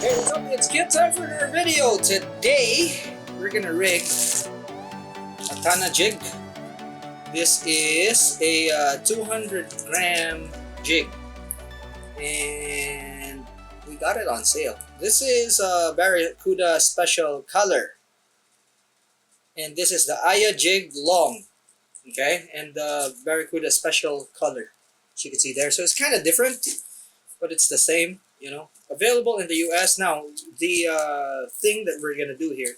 Hey, what's up? It's Kit time for another video. Today, we're gonna rig a Tana Jig. This is a 200-gram jig, and we got it on sale. This is a Barracuda Special Color, and this is the Aiya Jig Long. Okay, and the Barracuda Special Color, as you can see there. So it's kind of different, but it's the same. You know, available in the U.S. Now, the thing that we're gonna do here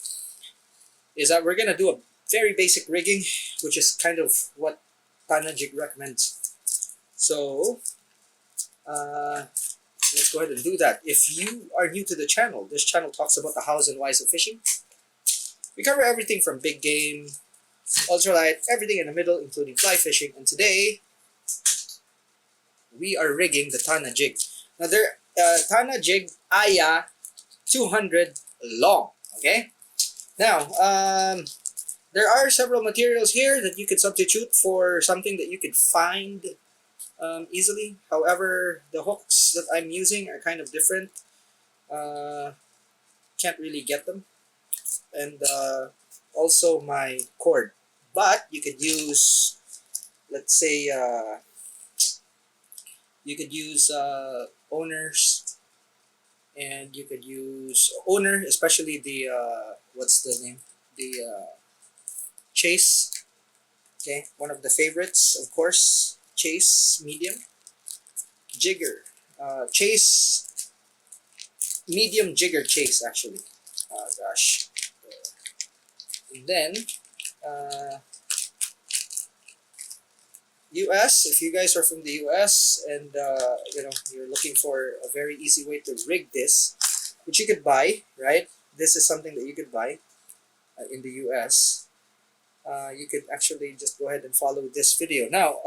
is that we're gonna do a very basic rigging, which is kind of what Tana Jig recommends. So let's go ahead and do that. If you are new to the channel, this channel talks about the hows and whys of fishing. We cover everything from big game, ultralight, everything in the middle, including fly fishing. And today, we are rigging the Tana Jig. Now, Tana Jig Aiya 200 Long. Okay. Now, there are several materials here that you could substitute for something that you could find easily. However, the hooks that I'm using are kind of different. Can't really get them. And also my cord. But you could use, let's say, you could use owners, and you could use owner, especially the what's the name, the Chase. Okay, one of the favorites, of course. Chase medium jigger, Chase medium jigger Chase, actually. Gosh. And then US, if you guys are from the US and you're looking for a very easy way to rig this, which you could buy, right? This is something that you could buy in the US. You could actually just go ahead and follow this video. Now,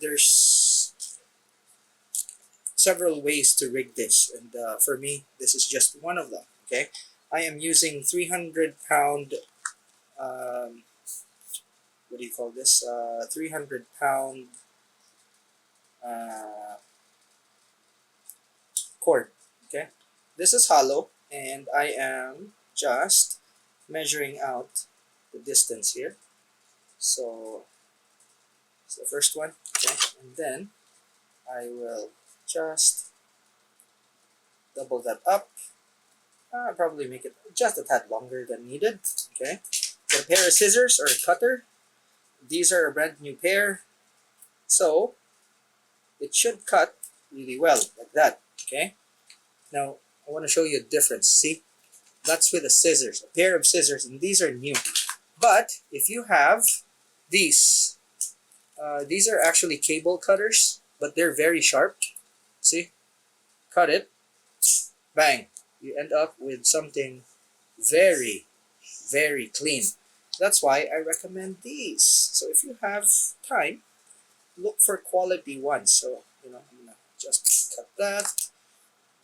there's several ways to rig this, and for me, this is just one of them. Okay, I am using 300-pound. What do you call this? 300-pound cord. Okay, this is hollow, and I am just measuring out the distance here. So it's the first one. Okay, and then I will just double that up. Probably make it just a tad longer than needed. Okay, get a pair of scissors or a cutter. These are a brand new pair, so it should cut really well like that. Okay, now I want to show you a difference. See, that's with the scissors, a pair of scissors, and these are new. But if you have these are actually cable cutters, but they're very sharp. See, cut it, bang, you end up with something very, very clean. That's why I recommend these. So if you have time, look for quality ones. So, I'm gonna just cut that.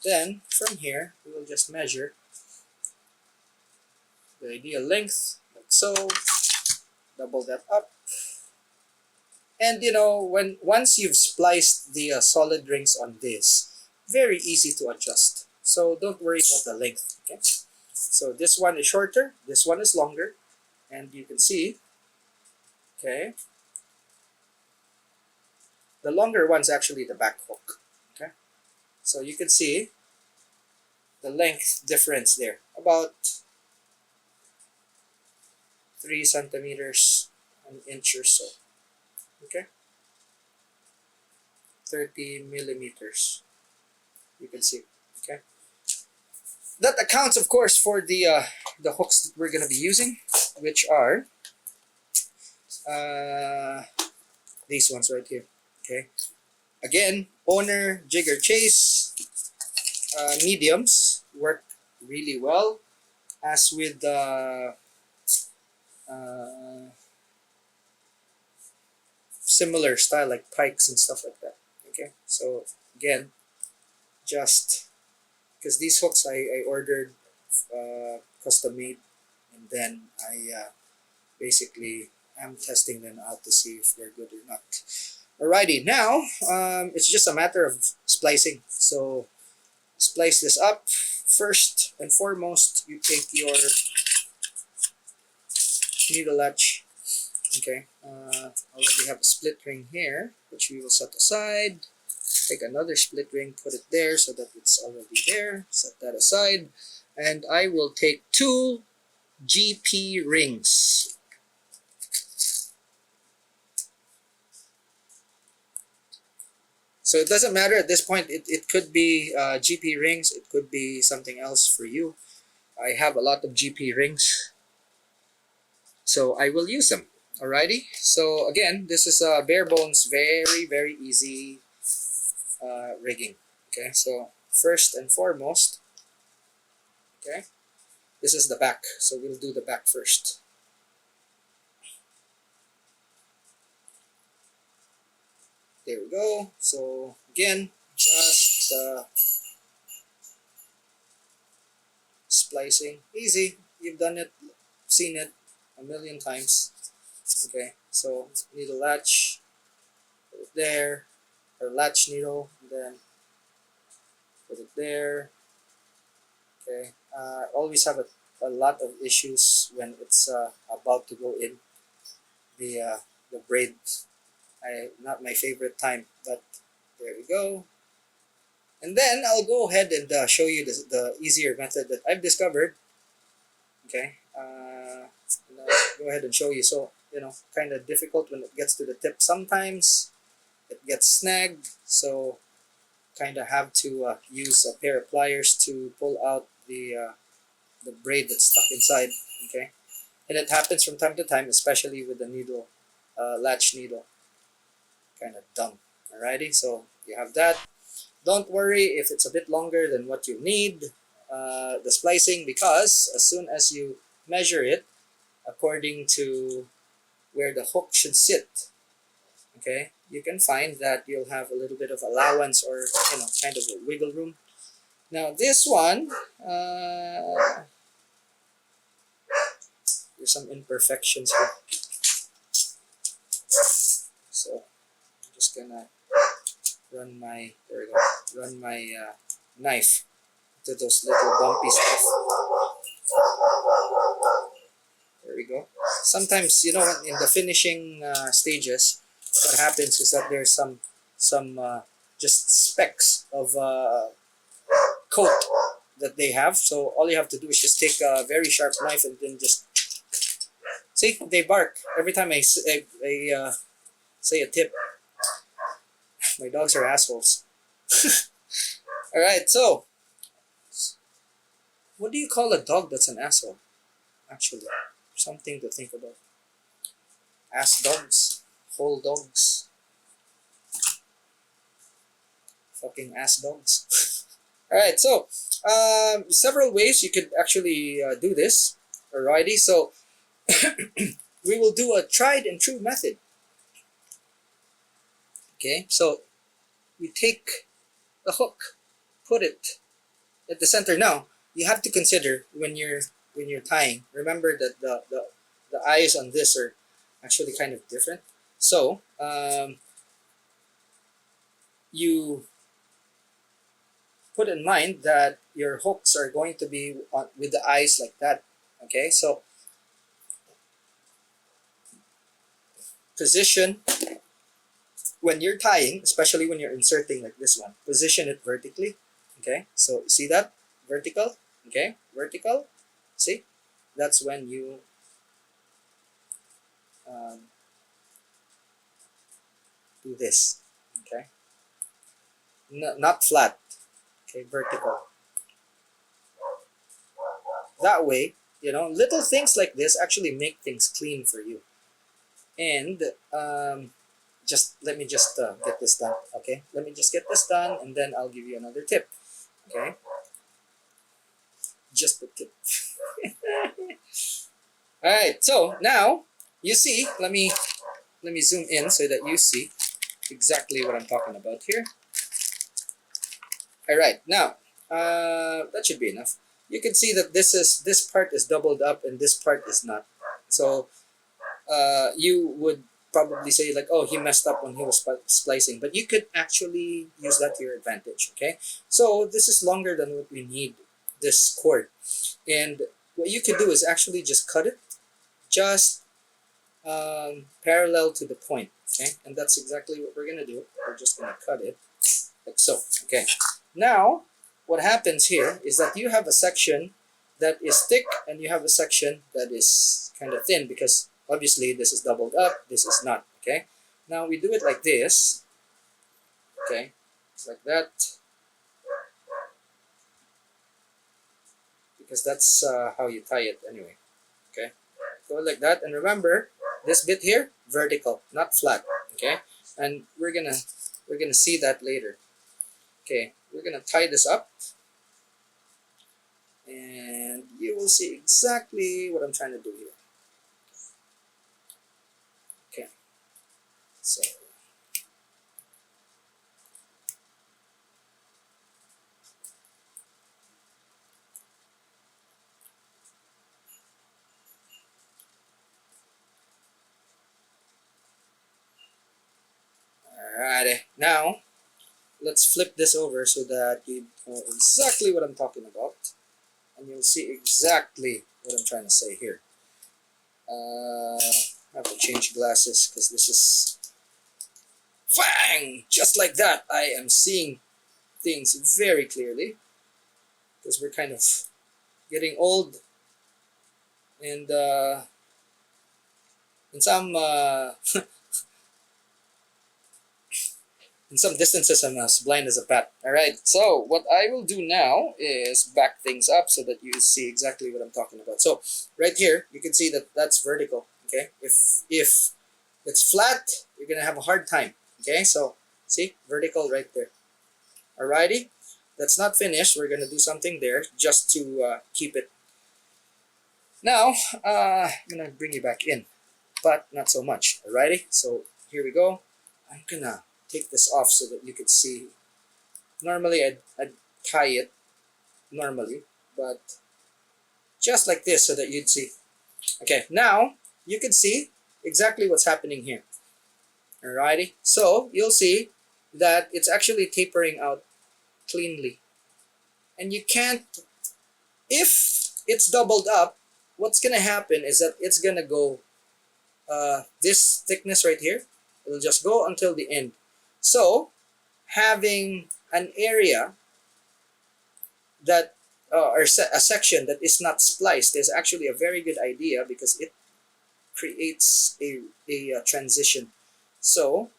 Then from here, we will just measure the ideal length, like so. Double that up. And once you've spliced the solid rings on this, very easy to adjust. So don't worry about the length. Okay. So this one is shorter, this one is longer. And you can see, okay, the longer one's actually the back hook. Okay, so you can see the length difference there, about 3 centimeters, an inch or so. Okay, 30 millimeters. You can see. Okay, that accounts, of course, for the hooks that we're gonna be using, which are these ones right here. Okay, again, owner, jigger, Chase, mediums work really well, as with the similar style like pikes and stuff like that. Okay, so again, just because these hooks I ordered custom made, and then I basically am testing them out to see if they're good or not. Alrighty, now it's just a matter of splicing. So splice this up first and foremost, you take your needle latch. Okay, already have a split ring here, which we will set aside. Take another split ring, put it there so that it's already there. Set that aside. And I will take 2 GP rings. So it doesn't matter at this point. It could be GP rings. It could be something else for you. I have a lot of GP rings, so I will use them. Alrighty. So again, this is a bare bones, very, very easy rigging. Okay, so first and foremost, okay, this is the back. So we'll do the back first. There we go. So again, just splicing. Easy. You've done it, seen it a million times. Okay, so needle latch, put it there, or latch needle, and then put it there. Okay, always have a lot of issues when it's about to go in the braid. Not my favorite time, but there we go. And then I'll go ahead and show you the easier method that I've discovered. Okay, and I'll go ahead and show you. So, kind of difficult when it gets to the tip. Sometimes it gets snagged, so kind of have to use a pair of pliers to pull out the braid that's stuck inside. Okay, and it happens from time to time, especially with the needle, latch needle. Kind of dumb. Alrighty, so you have that. Don't worry if it's a bit longer than what you need, the splicing, because as soon as you measure it according to where the hook should sit, okay, you can find that you'll have a little bit of allowance, or kind of a wiggle room. Now this one, there's some imperfections here, so I'm just gonna run my knife to those little bumpy stuff. There we go. Sometimes, in the finishing stages, what happens is that there's some just specks of coat that they have. So all you have to do is just take a very sharp knife and then just see, they bark every time I say a tip. My dogs are assholes. All right, so what do you call a dog that's an asshole? Actually, something to think about. Ass dogs, whole dogs, fucking ass dogs. All right, so several ways you could actually do this. Alrighty, so we will do a tried and true method. Okay, so we take the hook, put it at the center. Now you have to consider when you're tying. Remember that the eyes on this are actually kind of different. So you put in mind that your hooks are going to be with the eyes like that. Okay, so position when you're tying, especially when you're inserting like this one, position it vertically. Okay, so see that? Vertical. Okay, vertical. See? That's when you do this. Okay, not flat. Okay, vertical. That way, little things like this actually make things clean for you. And just let me just get this done. Okay, let me just get this done, and then I'll give you another tip. Okay, just the tip. All right, so now you see. Let me zoom in so that you see exactly what I'm talking about here. All right, now that should be enough. You can see that this part is doubled up and this part is not. So you would probably say like, oh, he messed up when he was splicing, but you could actually use that to your advantage. Okay, so this is longer than what we need. this cord. And what you could do is actually just cut it just parallel to the point, okay? And that's exactly what we're gonna do. We're just gonna cut it like so, okay? Now, what happens here is that you have a section that is thick and you have a section that is kind of thin, because obviously this is doubled up, this is not, okay? Now we do it like this, okay? Like that, because that's how you tie it anyway, okay? Go like that, and remember, this bit here, vertical, not flat, okay? And we're gonna see that later. Okay, we're gonna tie this up, and you will see exactly what I'm trying to do here. Okay, so alrighty, now let's flip this over so that you know exactly what I'm talking about, and you'll see exactly what I'm trying to say here. I have to change glasses because this is bang, just like that. I am seeing things very clearly because we're kind of getting old, and in some in some distances I'm as blind as a bat. Alright, so what I will do now is back things up so that you see exactly what I'm talking about. So right here you can see that that's vertical, okay? If it's flat, you're gonna have a hard time, okay? So see, vertical right there. Alrighty, that's not finished. We're gonna do something there just to keep it. Now I'm gonna bring you back in, but not so much. Alrighty, so here we go. I'm gonna take this off so that you could see. Normally I'd tie it normally, but just like this so that you'd see. Okay, now you can see exactly what's happening here. Alrighty, so you'll see that it's actually tapering out cleanly. And you can't, if it's doubled up, what's gonna happen is that it's gonna go this thickness right here, it'll just go until the end. So having an area that or a section that is not spliced is actually a very good idea because it creates a transition. So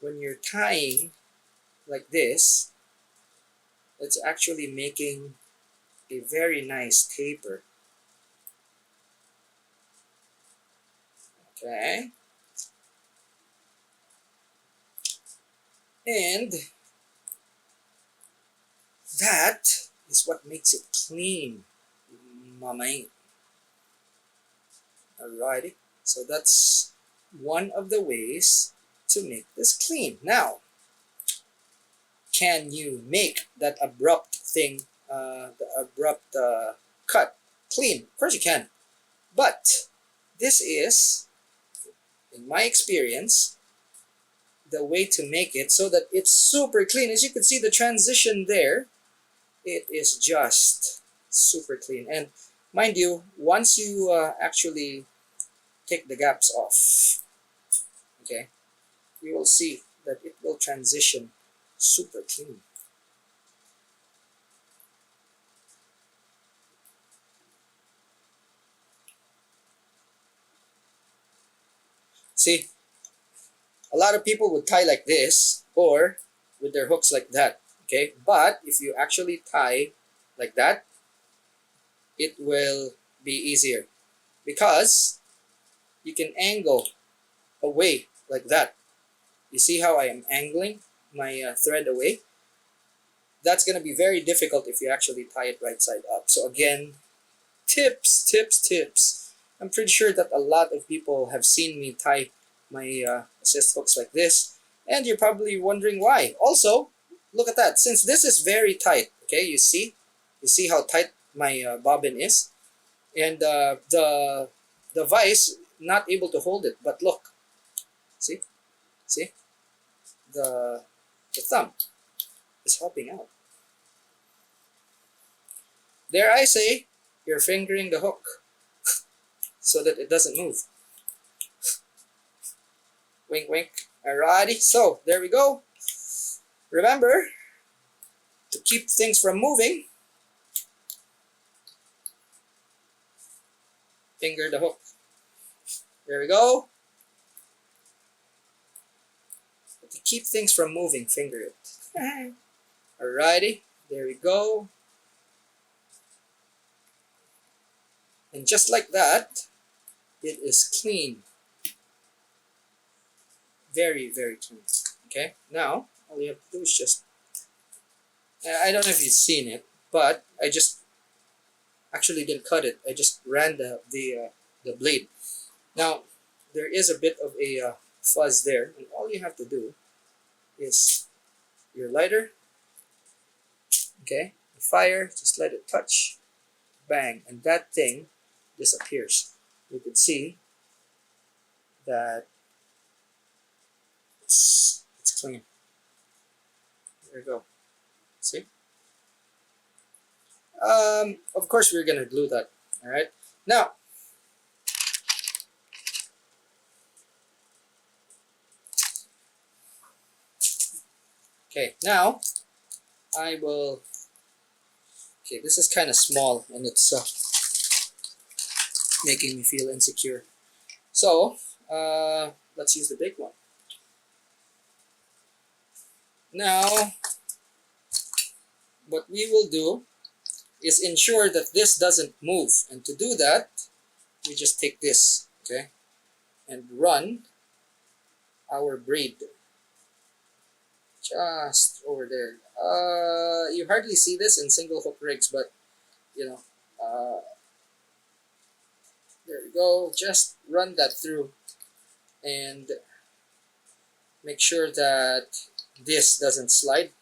when you're tying like this, it's actually making a very nice taper. Okay, and that is what makes it clean, mamay. Alrighty, so that's one of the ways to make this clean. Now, can you make that abrupt thing, the abrupt cut, clean? Of course you can, but this is, in my experience, the way to make it so that it's super clean. As you can see, the transition there, it is just super clean. And mind you, once you actually take the gaps off, okay, you will see that it will transition super clean. See, a lot of people would tie like this or with their hooks like that, okay? But if you actually tie like that, it will be easier because you can angle away like that. You see how I am angling my thread away? That's going to be very difficult if you actually tie it right side up. So again, tips. I'm pretty sure that a lot of people have seen me tie my assist hooks like this, and you're probably wondering why. Also, look at that. Since this is very tight, okay, you see how tight my bobbin is, and the vise not able to hold it. But look, see the thumb is helping out. Dare I say, you're fingering the hook so that it doesn't move. Wink, wink. Alrighty, so there we go. Remember, to keep things from moving, finger the hook. There we go. To keep things from moving, finger it. Alrighty, there we go. And just like that, it is clean. Very, very clean. Okay, now all you have to do is just, I don't know if you've seen it, but I just actually didn't cut it. I just ran the blade. Now, there is a bit of a fuzz there, and all you have to do is your lighter, okay, the fire, just let it touch, bang, and that thing disappears. You can see that it's clean. There you go. See? Of course, we're gonna glue that. All right. Now, okay. Now, I will. Okay, this is kind of small, and it's making me feel insecure. So, let's use the big one. Now, what we will do is ensure that this doesn't move. And to do that, we just take this, okay, and run our braid just over there. You hardly see this in single hook rigs, but you know, there we go. Just run that through and make sure that this doesn't slide.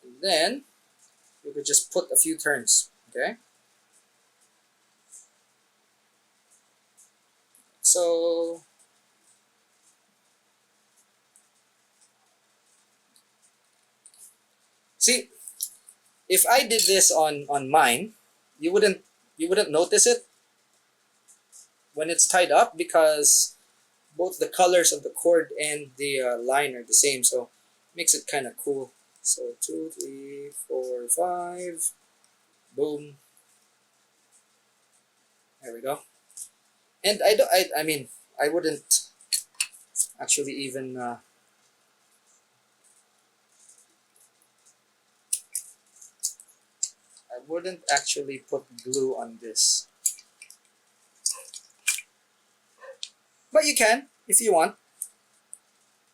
And then we could just put a few turns, okay? So see, if I did this on mine, you wouldn't notice it when it's tied up because both the colors of the cord and the line are the same, so it makes it kind of cool. So 2, 3, 4, 5, boom. There we go. And I mean, I wouldn't actually even I wouldn't actually put glue on this. But you can, if you want,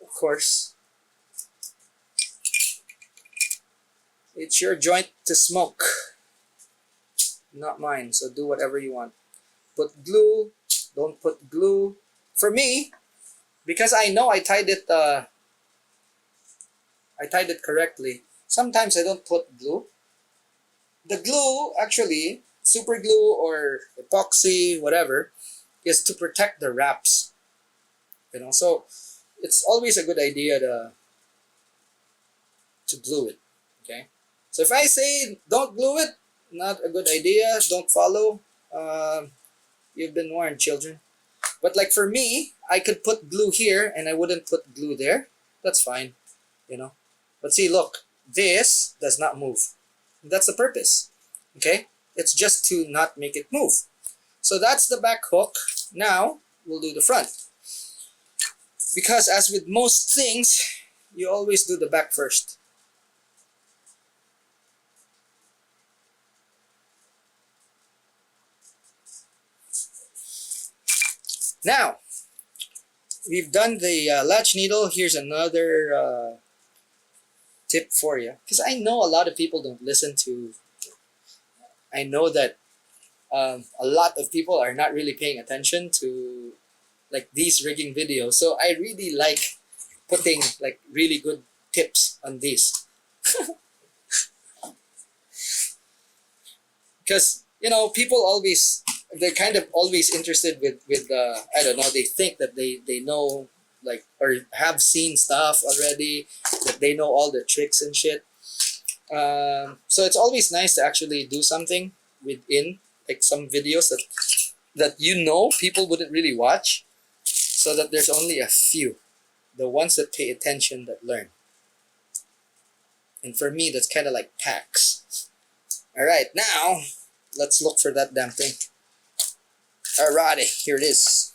of course. It's your joint to smoke, not mine, so do whatever you want. Put glue, don't put glue. For me, because I know I tied it correctly, sometimes I don't put glue. The glue, actually, super glue or epoxy, whatever, is to protect the wraps. You know, so it's always a good idea to glue it. Okay, so if I say don't glue it, not a good idea. Don't follow. You've been warned, children. But like for me, I could put glue here and I wouldn't put glue there. That's fine, you know. But see, look, this does not move. That's the purpose. Okay, it's just to not make it move. So that's the back hook. Now we'll do the front. Because as with most things, you always do the back first. Now, we've done the latch needle. Here's another tip for you. Because I know a lot of people don't listen to... I know that a lot of people are not really paying attention to like these rigging videos. So I really like putting like really good tips on these. Because, you know, people always... they're kind of always interested with I don't know, they think that they know like or have seen stuff already, that they know all the tricks and shit. So it's always nice to actually do something within, like some videos that you know people wouldn't really watch, so that there's only a few, the ones that pay attention, that learn. And for me, that's kind of like packs. All right, now let's look for that damn thing. Alrighty, here it is.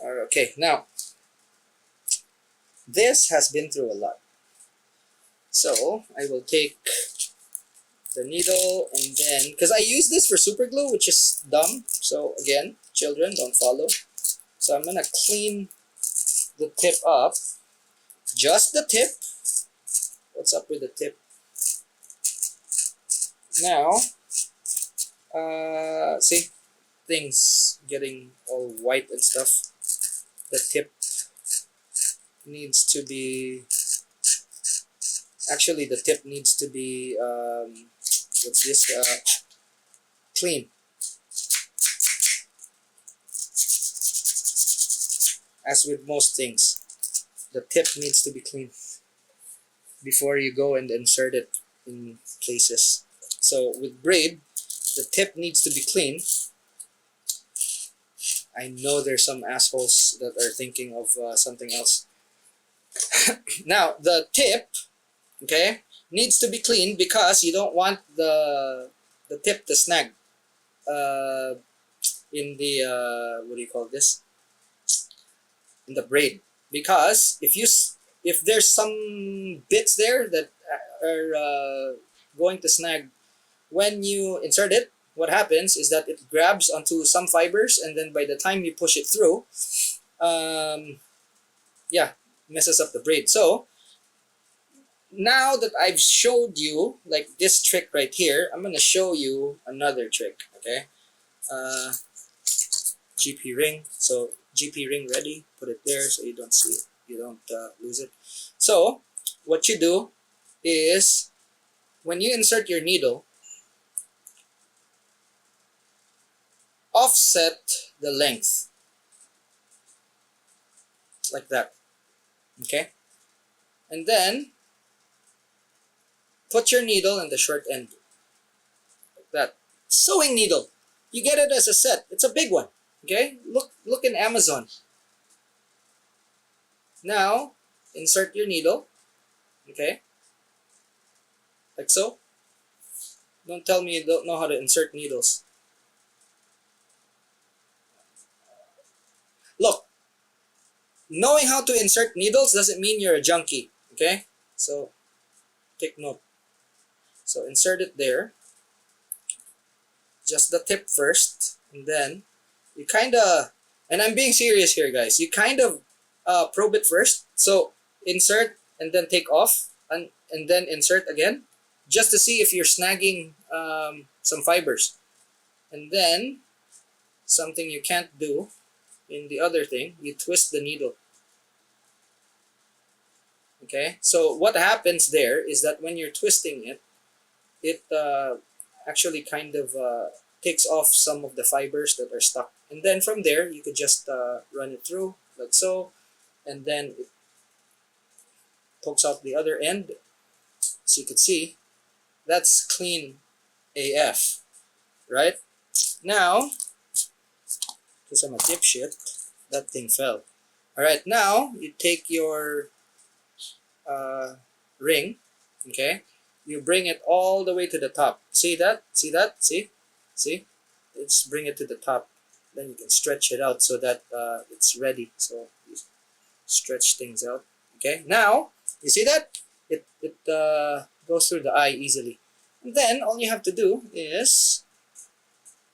Okay, now this has been through a lot. So I will take the needle, and then, because I use this for super glue, which is dumb. So again, children, don't follow. So I'm gonna clean the tip up. Just the tip. What's up with the tip? Now, see, things getting all white and stuff. The tip needs to be, actually the tip needs to be, what's this, clean. As with most things, the tip needs to be clean before you go and insert it in places. So with braid, the tip needs to be clean. I know there's some assholes that are thinking of something else. Now, the tip, okay, needs to be clean because you don't want the tip to snag in the, what do you call this? In the braid. Because if there's some bits there that are going to snag when you insert it, what happens is that it grabs onto some fibers, and then by the time you push it through, yeah, messes up the braid. So now that I've showed you like this trick right here, I'm gonna show you another trick. Okay, GP ring. So GP ring ready. Put it there so you don't see it. You don't lose it. So what you do is when you insert your needle, offset the length like that. Okay, and then put your needle in the short end like that. Sewing needle. You get it as a set. It's a big one. Okay, look in Amazon. Now insert your needle. Okay, like so. Don't tell me you don't know how to insert needles. Look, knowing how to insert needles doesn't mean you're a junkie. Okay, so take note. So insert it there. Just the tip first, and then you kind of, and I'm being serious here, guys. You kind of probe it first. So insert and then take off, and then insert again, just to see if you're snagging some fibers. And then something you can't do in the other thing, you twist the needle. Okay, so what happens there is that when you're twisting it, it actually kind of takes off some of the fibers that are stuck. And then from there, you could just run it through like so, and then it pokes out the other end. So you could see, that's clean AF, right? Now, because I'm a dipshit, that thing fell. All right, now you take your ring, okay? You bring it all the way to the top. See that? See that? See? See? Let's bring it to the top. Then you can stretch it out so that it's ready. So you stretch things out. Okay, now, you see that? It goes through the eye easily. And then all you have to do is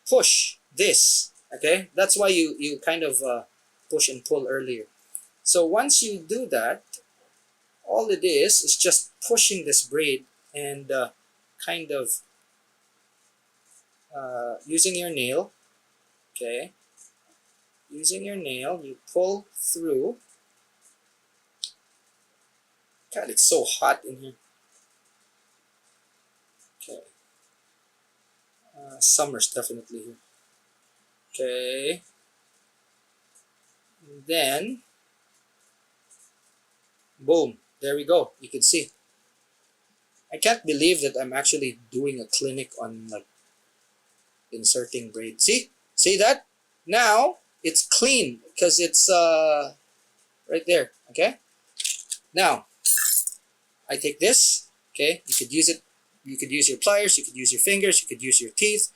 push this. Okay, that's why you kind of push and pull earlier. So once you do that, all it is just pushing this braid and kind of using your nail. Okay, using your nail, you pull through. God, it's so hot in here. Okay, summer's definitely here. Okay, and then boom, there we go. You can see. I can't believe that I'm actually doing a clinic on like inserting braid. See that? Now it's clean because it's right there. Okay. Now I take this. Okay, you could use it. You could use your pliers. You could use your fingers. You could use your teeth.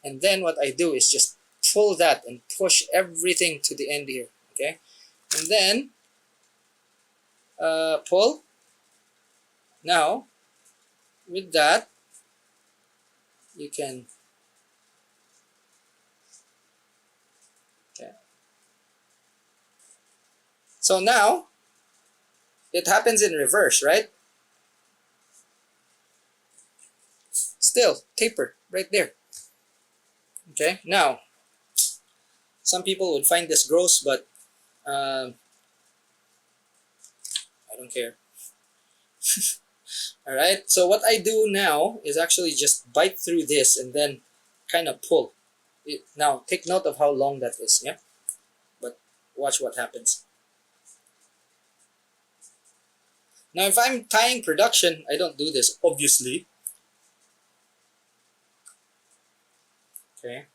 And then what I do is just pull that and push everything to the end here. Okay, and then pull. Now with that you can. Okay. So now it happens in reverse, right? Still taper right there. Okay, now some people would find this gross, but I don't care. All right, so what I do now is actually just bite through this and then kind of pull it. Now take note of how long that is. Yeah, but watch what happens. Now if I'm tying production, I don't do this, obviously. Okay.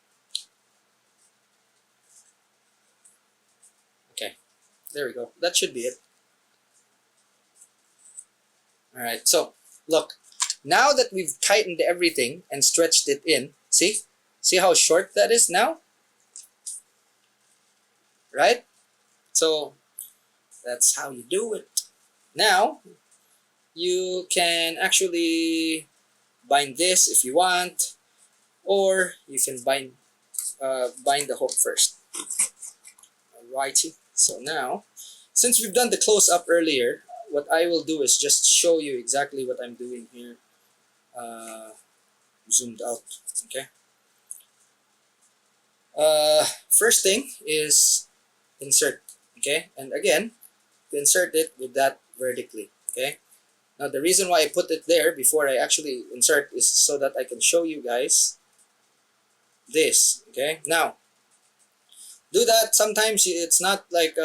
Okay, there we go. That should be it. All right, so look, now that we've tightened everything and stretched it in, see how short that is now? Right? So that's how you do it. Now you can actually bind this if you want, or you can bind the hook first. Alrighty. So now, since we've done the close up earlier, what I will do is just show you exactly what I'm doing here. Zoomed out. Okay. First thing is insert. Okay, and again, insert it with that vertically. Okay. Now the reason why I put it there before I actually insert is so that I can show you guys this. Okay. Now do that. Sometimes it's not like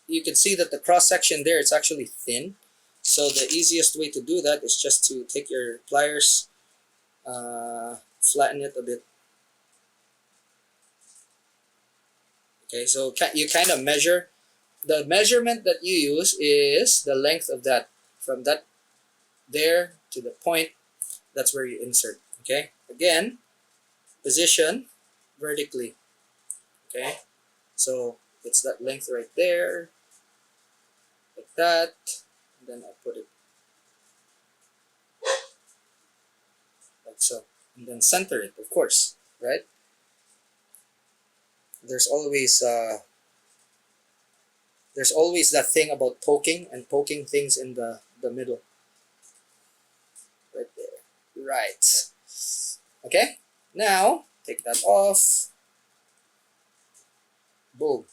you can see that the cross section there, it's actually thin. So the easiest way to do that is just to take your pliers, flatten it a bit. Okay, so you kind of measure. The measurement that you use is the length of that, from that there to the point. That's where you insert. Okay, again, position vertically. Okay, so it's that length right there, like that, and then I put it like so, and then center it, of course, right? There's always that thing about poking things in the middle, right there, right? Okay, now take that off. Boom.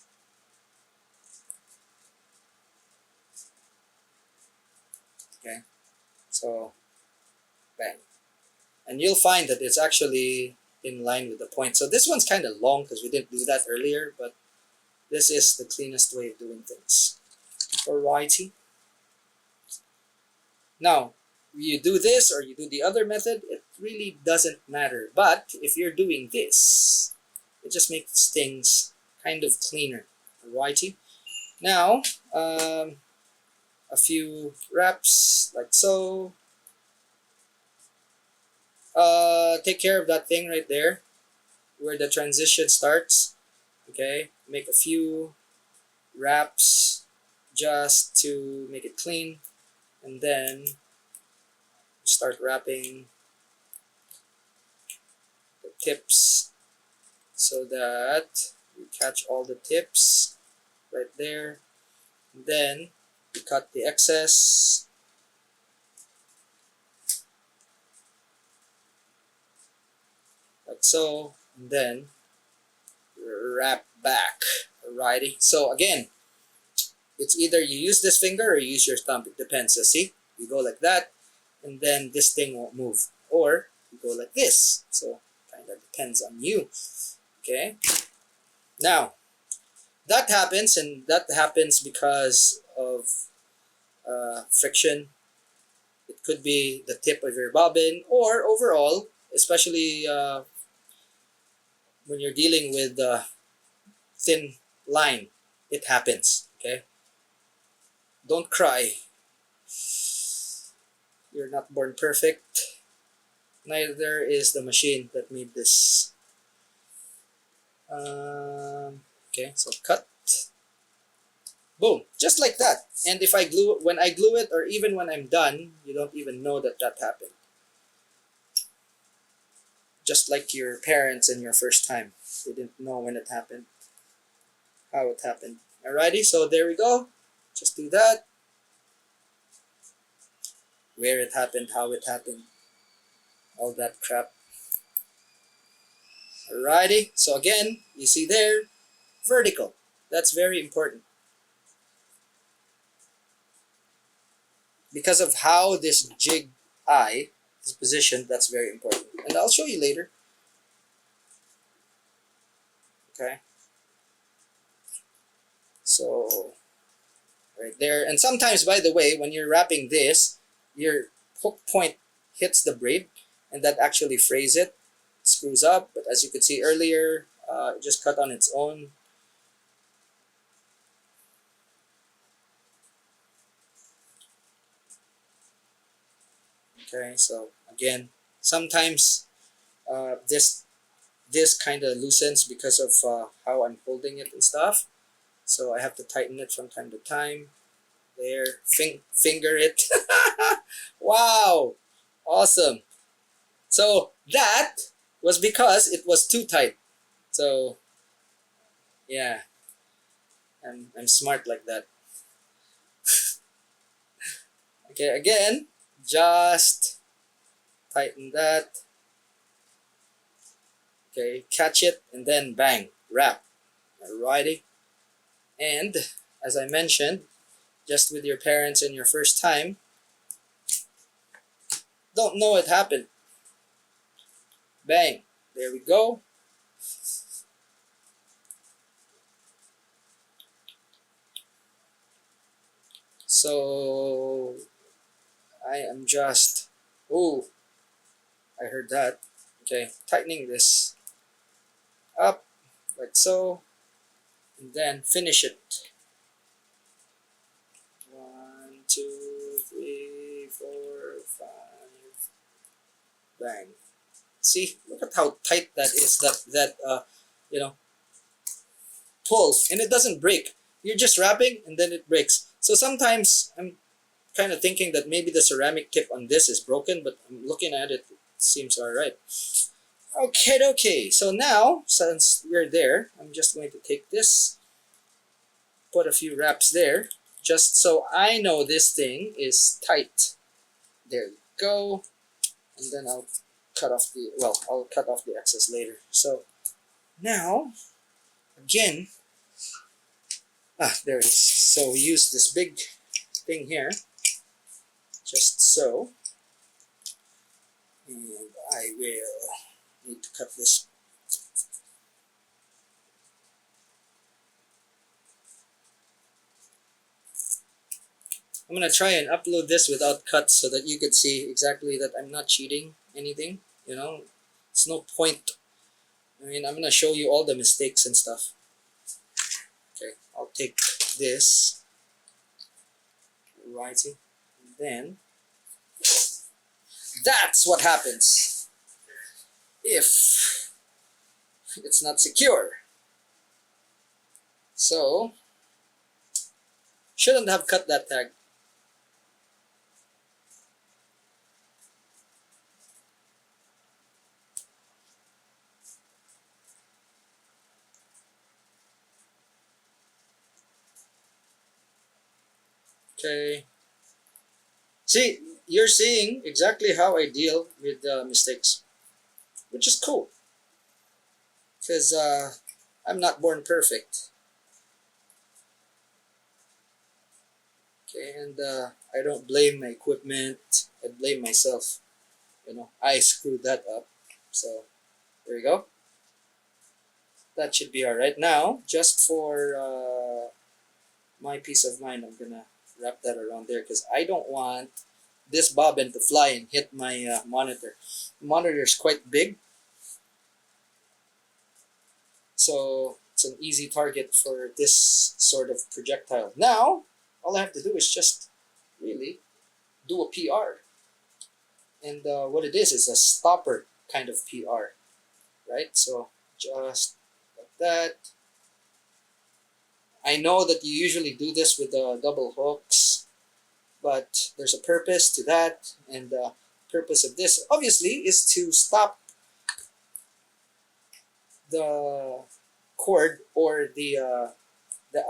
Okay, so bang, and you'll find that it's actually in line with the point. So this one's kind of long because we didn't do that earlier, but this is the cleanest way of doing things. Alrighty. Now, you do this or you do the other method, it really doesn't matter. But if you're doing this, it just makes things kind of cleaner. Alrighty. Now, a few wraps like so. Take care of that thing right there where the transition starts. Okay, make a few wraps just to make it clean, and then start wrapping the tips so that you catch all the tips right there. And then you cut the excess. Like so, and then wrap back. Alrighty. So again, it's either you use this finger or you use your thumb. It depends. So see, you go like that, and then this thing won't move. Or you go like this. So kind of depends on you. Okay. Now that happens, and that happens because of friction. It could be the tip of your bobbin, or overall especially when you're dealing with thin line, it happens. Okay, don't cry. You're not born perfect. Neither is the machine that made this. Okay, so cut. Boom, just like that. And if I glue, when I glue it, or even when I'm done, you don't even know that that happened. Just like your parents and your first time, they didn't know when it happened, how it happened. Alrighty, so there we go. Just do that. Where it happened, how it happened, all that crap. Alrighty, so again, you see there, vertical. That's very important. Because of how this jig eye is positioned, that's very important. And I'll show you later. Okay. So, right there. And sometimes, by the way, when you're wrapping this, your hook point hits the braid, and that actually frays it, screws up. But as you could see earlier, it just cut on its own. Okay, so again, sometimes this kind of loosens because of how I'm holding it and stuff. So I have to tighten it from time to time. There, finger it. Wow, awesome. So that was because it was too tight. So yeah, I'm smart like that. Okay, again, just tighten that. Okay, catch it and then bang, wrap. Alrighty. And as I mentioned, just with your parents and your first time, don't know it happened. Bang, there we go. So I am just, oh, I heard that. Okay, tightening this up like so, and then finish it. 1, 2, 3, 4, 5. Bang. See, look at how tight that is. That you know, pull, and it doesn't break. You're just wrapping, and then it breaks. So sometimes I'm kind of thinking that maybe the ceramic tip on this is broken, but I'm looking at it. It seems alright. Okay. So now, since we're there, I'm just going to take this, put a few wraps there, just so I know this thing is tight. There you go. And then I'll cut off the excess later. So now, again, there it is. So we use this big thing here, just so. And I will need to cut this. I'm going to try and upload this without cuts so that you could see exactly that I'm not cheating anything. You know, it's no point. I mean, I'm going to show you all the mistakes and stuff. Okay, I'll take this, righty, and then that's what happens if it's not secure. So, shouldn't have cut that tag. Okay. See, you're seeing exactly how I deal with mistakes, which is cool. Because I'm not born perfect. Okay, and I don't blame my equipment. I blame myself. You know, I screwed that up. So, there we go. That should be alright. Now, just for my peace of mind, I'm gonna wrap that around there because I don't want this bobbin to fly and hit my monitor. monitor is quite big, so it's an easy target for this sort of projectile. Now, all I have to do is just really do a PR. And what it is a stopper kind of PR, right? So just like that. I know that you usually do this with the double hooks, but there's a purpose to that, and the purpose of this obviously is to stop the cord or the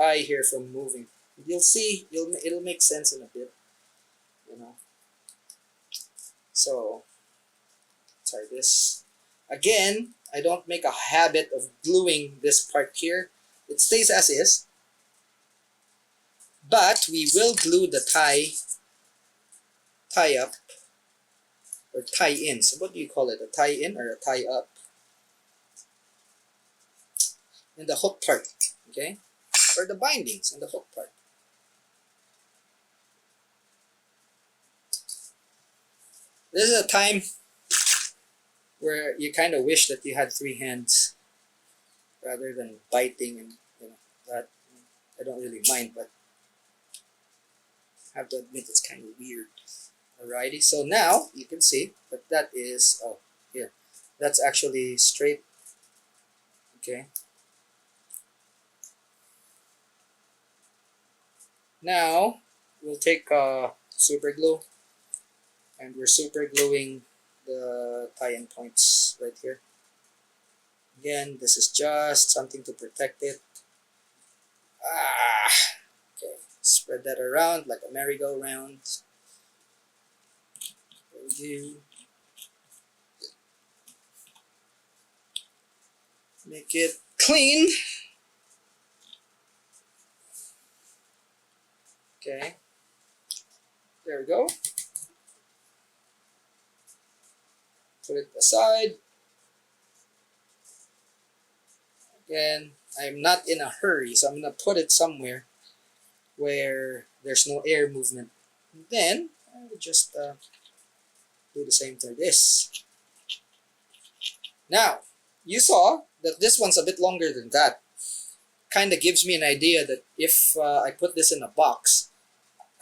eye here from moving. You'll see, it'll make sense in a bit, you know. So try this again. I don't make a habit of gluing this part here. It stays as is, but we will glue the tie up or tie in. So what do you call it? A tie in or a tie up? And the hook part, okay? Or the bindings and the hook part. This is a time where you kind of wish that you had 3 hands rather than biting, and that I don't really mind, but I have to admit it's kind of weird. Alrighty, so now you can see that that is, oh, here, that's actually straight, okay? Now, we'll take super glue, and we're super gluing the tie-in points right here. Again, this is just something to protect it. Okay, spread that around like a merry-go-round. There we go. Make it clean. Okay, there we go. Put it aside. Again, I'm not in a hurry, so I'm going to put it somewhere where there's no air movement. And then, I will just do the same for this. Now, you saw that this one's a bit longer than that. Kind of gives me an idea that if I put this in a box,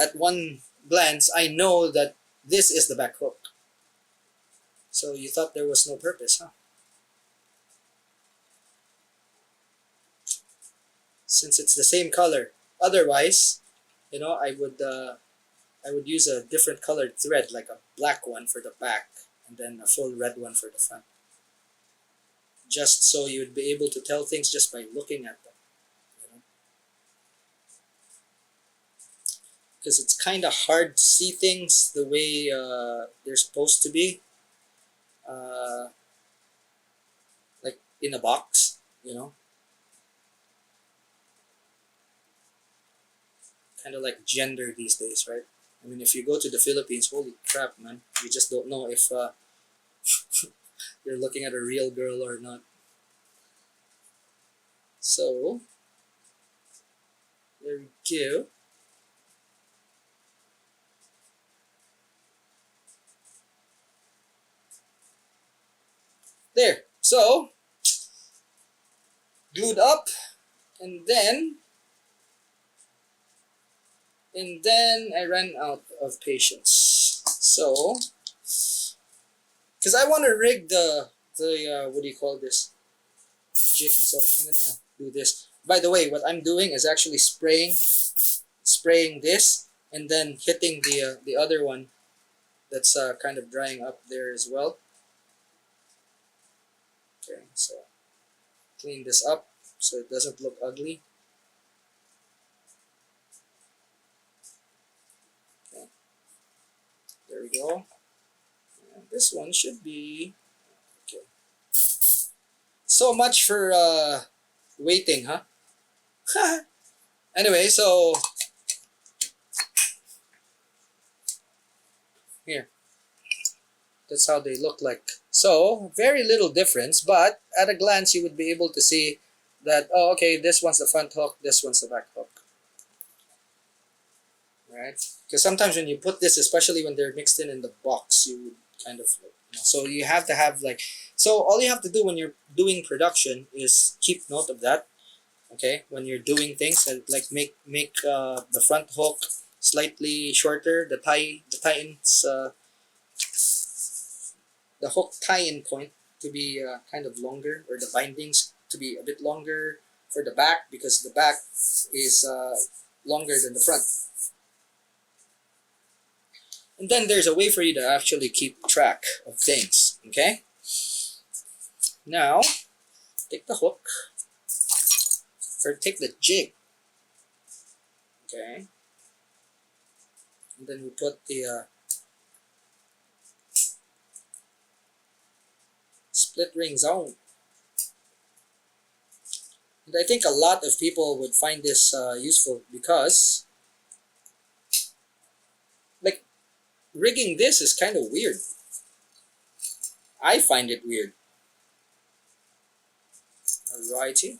at one glance, I know that this is the back hook. So you thought there was no purpose, huh? Since it's the same color. Otherwise, I would use a different colored thread, like a black one for the back, and then a full red one for the front. Just so you would be able to tell things just by looking at them. Because it's kind of hard to see things the way they're supposed to be. Like in a box, kind of like gender these days, right? I mean, if you go to the Philippines, holy crap, man, you just don't know if you're looking at a real girl or not. So, there we go. There. So, glued up, and then I ran out of patience. So, because I want to rig the what do you call this? The jig. So I'm gonna do this. By the way, what I'm doing is actually spraying this, and then hitting the other one that's kind of drying up there as well. Okay, so clean this up so it doesn't look ugly. Okay, there we go. And this one should be okay. So much for waiting, huh? Anyway, so here. That's how they look like. So, very little difference, but at a glance you would be able to see that, oh, okay, this one's the front hook, this one's the back hook. Right? Because sometimes when you put this, especially when they're mixed in the box, you would kind of float. So you have to have like, so all you have to do when you're doing production is keep note of that. Okay, when you're doing things like make the front hook slightly shorter, the hook tie-in point to be kind of longer, or the bindings to be a bit longer for the back, because the back is longer than the front. And then there's a way for you to actually keep track of things. Okay, now take the hook, or take the jig. Okay, and then we put the split ring zone. And I think a lot of people would find this useful, because like rigging this is kind of weird. I find it weird. Alrighty.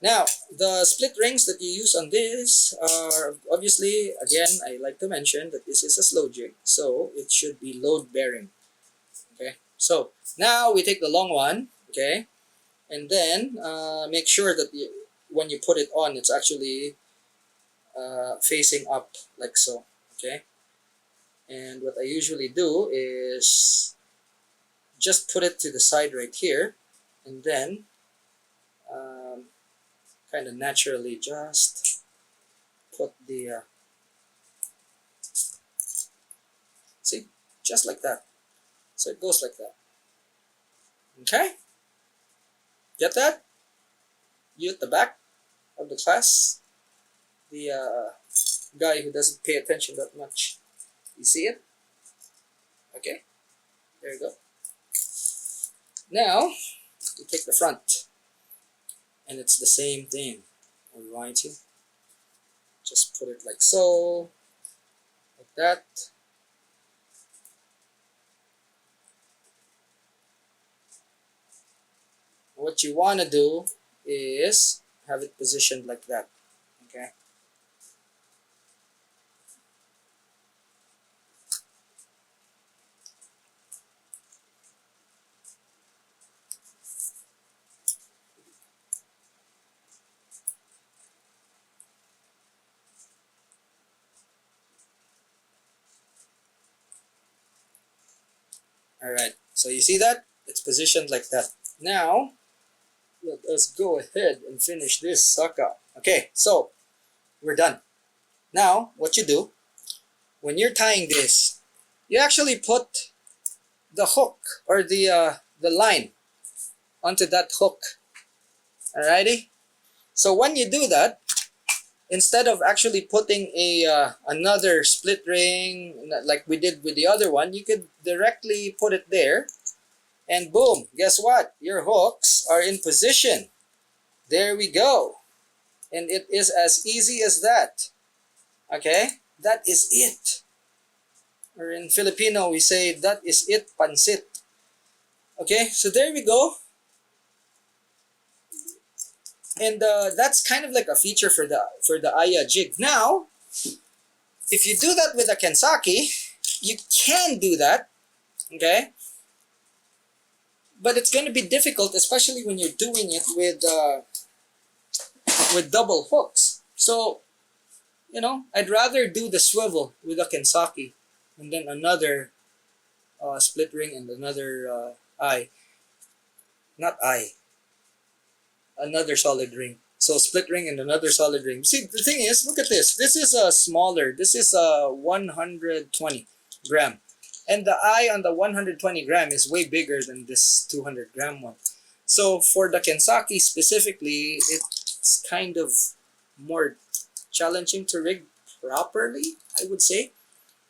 Now, the split rings that you use on this are obviously, again, I like to mention that this is a slow jig, so it should be load bearing. Okay, so now we take the long one, okay, and then make sure that when you put it on, it's actually facing up like so. Okay, and what I usually do is just put it to the side right here, and then kind of naturally just put the see, just like that. So it goes like that. Okay, get that? You at the back of the class, the guy who doesn't pay attention that much. You see it? Okay, there you go. Now you take the front, and it's the same thing. Alrighty, just put it like so, like that. What you want to do is have it positioned like that. Okay, alright, so you see that? It's positioned like that. Now, let us go ahead and finish this sucker. Okay, so we're done. Now, what you do, when you're tying this, you actually put the hook, or the line onto that hook. Alrighty? So when you do that, instead of actually putting another split ring like we did with the other one, you could directly put it there, and boom, guess what? Your hooks are in position. There we go. And it is as easy as that. Okay? That is it. Or in Filipino, we say, that is it, pansit. Okay? So there we go. And that's kind of like a feature for the Aiya jig. Now, if you do that with a Kensaki, you can do that. Okay? But it's going to be difficult, especially when you're doing it with double hooks. So, I'd rather do the swivel with a Kensaki, and then another split ring and another another solid ring. So split ring and another solid ring. See, the thing is, look at this. This is a smaller. This is a 120 gram. And the eye on the 120 gram is way bigger than this 200 gram one. So for the Kensaki specifically, it's kind of more challenging to rig properly, I would say.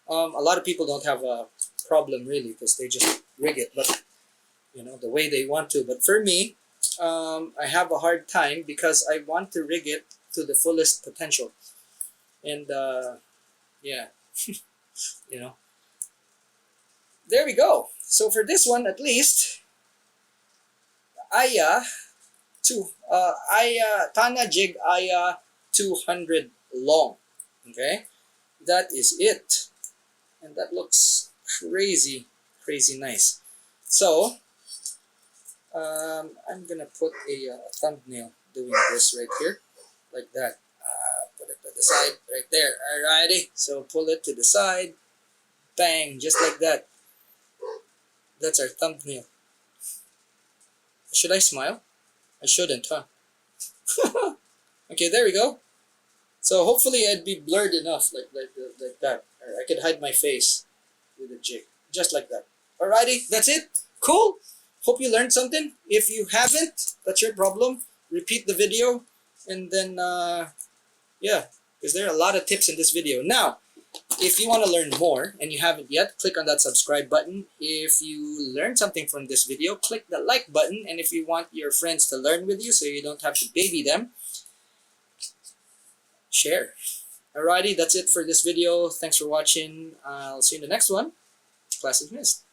A lot of people don't have a problem really, because they just rig it, but the way they want to. But for me, I have a hard time, because I want to rig it to the fullest potential. And yeah, there we go. So for this one, at least, Aiya Tana Jig Aiya 200 long. Okay, that is it, and that looks crazy, crazy nice. So, I'm gonna put a thumbnail doing this right here, like that. Put it to the side, right there. Alrighty. So pull it to the side, bang, just like that. That's our thumbnail. Should I smile? I shouldn't, huh? Okay, there we go. So hopefully I'd be blurred enough, like that. Or I could hide my face with a jig, just like that. Alrighty, that's it. Cool. Hope you learned something. If you haven't, that's your problem. Repeat the video, and then yeah, because there are a lot of tips in this video. Now, if you want to learn more and you haven't yet, click on that subscribe button. If you learned something from this video, click the like button. And if you want your friends to learn with you so you don't have to baby them, share. Alrighty, that's it for this video. Thanks for watching. I'll see you in the next one. Class is missed.